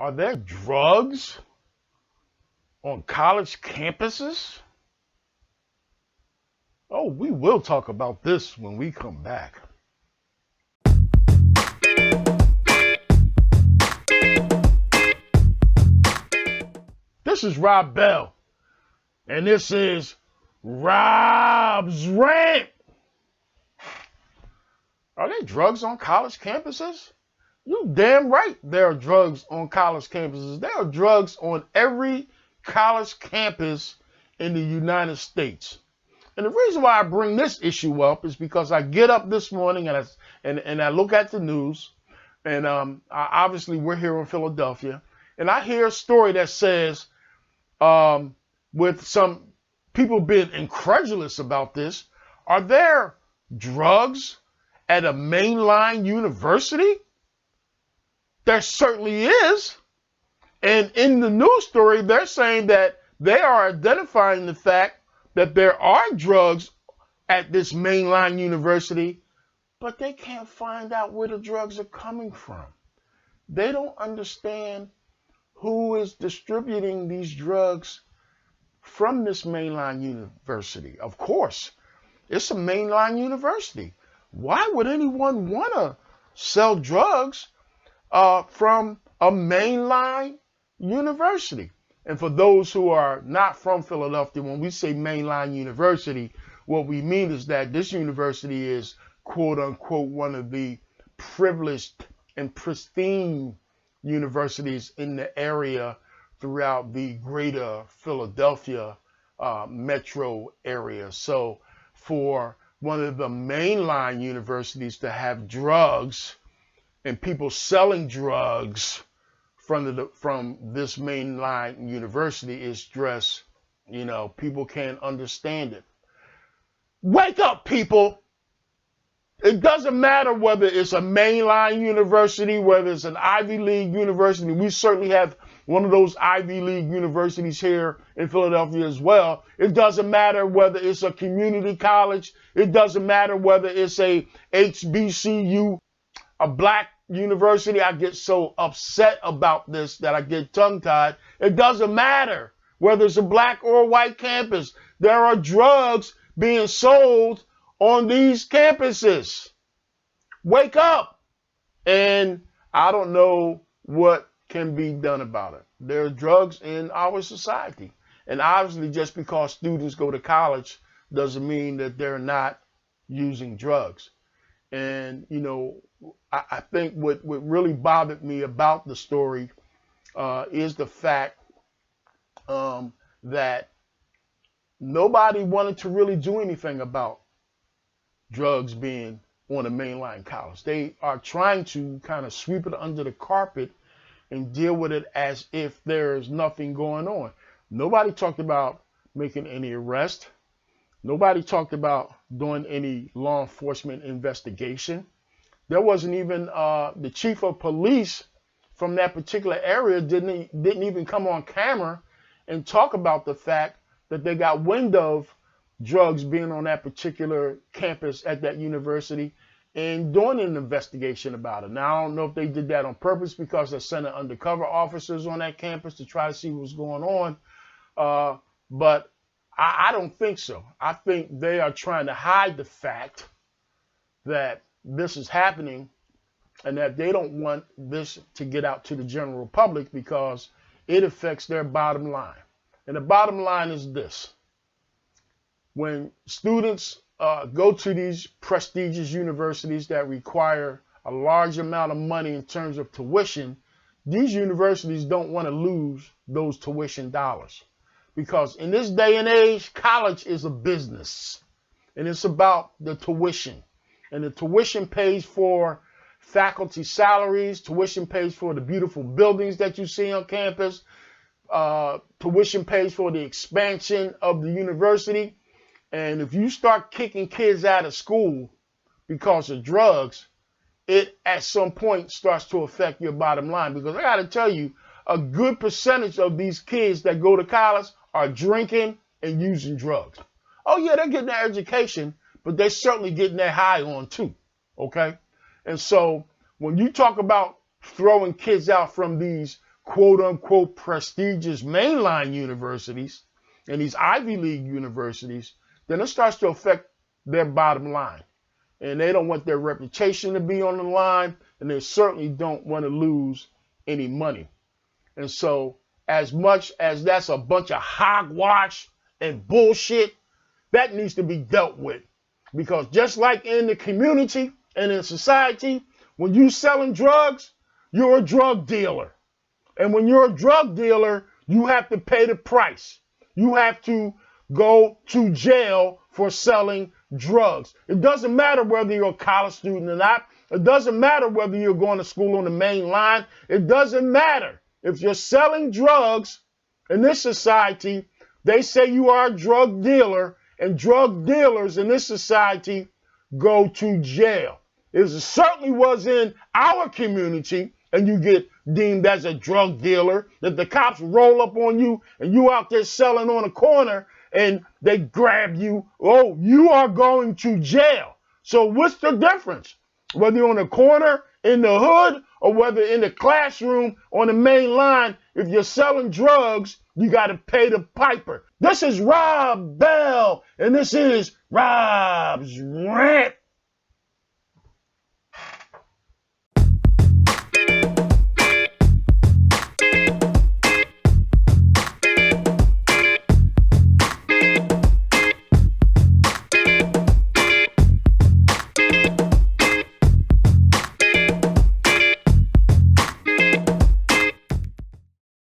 Are there drugs on college campuses? Oh, we will talk about this when we come back. This is Rob Bell, and this is Rob's Rant. Are there drugs on college campuses? You damn right there are drugs on college campuses. There are drugs on every college campus in the United States. And the reason why I bring this issue up is because I get up this morning and I look at the news, and obviously we're here in Philadelphia, and I hear a story that says, with some people being incredulous about this, are there drugs at a mainline university? There certainly is. And in the news story, they're saying that they are identifying the fact that there are drugs at this mainline university, but they can't find out where the drugs are coming from. They don't understand who is distributing these drugs from this mainline university. Of course, it's a mainline university. Why would anyone want to sell drugs from a mainline university? And for those who are not from Philadelphia, when we say mainline university, what we mean is that this university is, quote unquote, one of the privileged and pristine universities in the area throughout the greater Philadelphia metro area. So for one of the mainline universities to have drugs and people selling drugs from this mainline university is just, people can't understand it. Wake up, people. It doesn't matter whether it's a mainline university, whether it's an Ivy League university. We certainly have one of those Ivy League universities here in Philadelphia as well. It doesn't matter whether it's a community college. It doesn't matter whether it's a HBCU, a black university. I get so upset about this that I get tongue-tied. It doesn't matter whether it's a black or a white campus. There are drugs being sold on these campuses. Wake up. And I don't know what can be done about it. There are drugs in our society. And obviously just because students go to college doesn't mean that they're not using drugs. And, I think what really bothered me about the story is the fact that nobody wanted to really do anything about drugs being on a mainline college. They are trying to kind of sweep it under the carpet and deal with it as if there's nothing going on. Nobody talked about making any arrest. Nobody talked about doing any law enforcement investigation. There wasn't even the chief of police from that particular area didn't even come on camera and talk about the fact that they got wind of drugs being on that particular campus at that university and doing an investigation about it. Now, I don't know if they did that on purpose because they sent undercover officers on that campus to try to see what was going on. But I don't think so. I think they are trying to hide the fact that this is happening and that they don't want this to get out to the general public because it affects their bottom line. And the bottom line is this. When students go to these prestigious universities that require a large amount of money in terms of tuition, these universities don't want to lose those tuition dollars. Because in this day and age, college is a business. And it's about the tuition. And the tuition pays for faculty salaries. Tuition pays for the beautiful buildings that you see on campus. Tuition pays for the expansion of the university. And if you start kicking kids out of school because of drugs, it at some point starts to affect your bottom line. Because I got to tell you, a good percentage of these kids that go to college are drinking and using drugs. Oh, yeah, they're getting their education, but they're certainly getting their high on too. Okay? And so when you talk about throwing kids out from these quote unquote prestigious mainline universities and these Ivy League universities, then it starts to affect their bottom line. And they don't want their reputation to be on the line, and they certainly don't want to lose any money. And so, as much as that's a bunch of hogwash and bullshit, that needs to be dealt with. Because just like in the community and in society, when you're selling drugs, you're a drug dealer. And when you're a drug dealer, you have to pay the price. You have to go to jail for selling drugs. It doesn't matter whether you're a college student or not. It doesn't matter whether you're going to school on the main line. It doesn't matter. If you're selling drugs in this society, they say you are a drug dealer, and drug dealers in this society go to jail. It certainly was in our community, and you get deemed as a drug dealer, that the cops roll up on you and you out there selling on a corner and they grab you. Oh, you are going to jail. So what's the difference? Whether you're on the corner, in the hood, or whether in the classroom on the main line, if you're selling drugs, you got to pay the piper. This is Rob Bell, and this is Rob's Rant.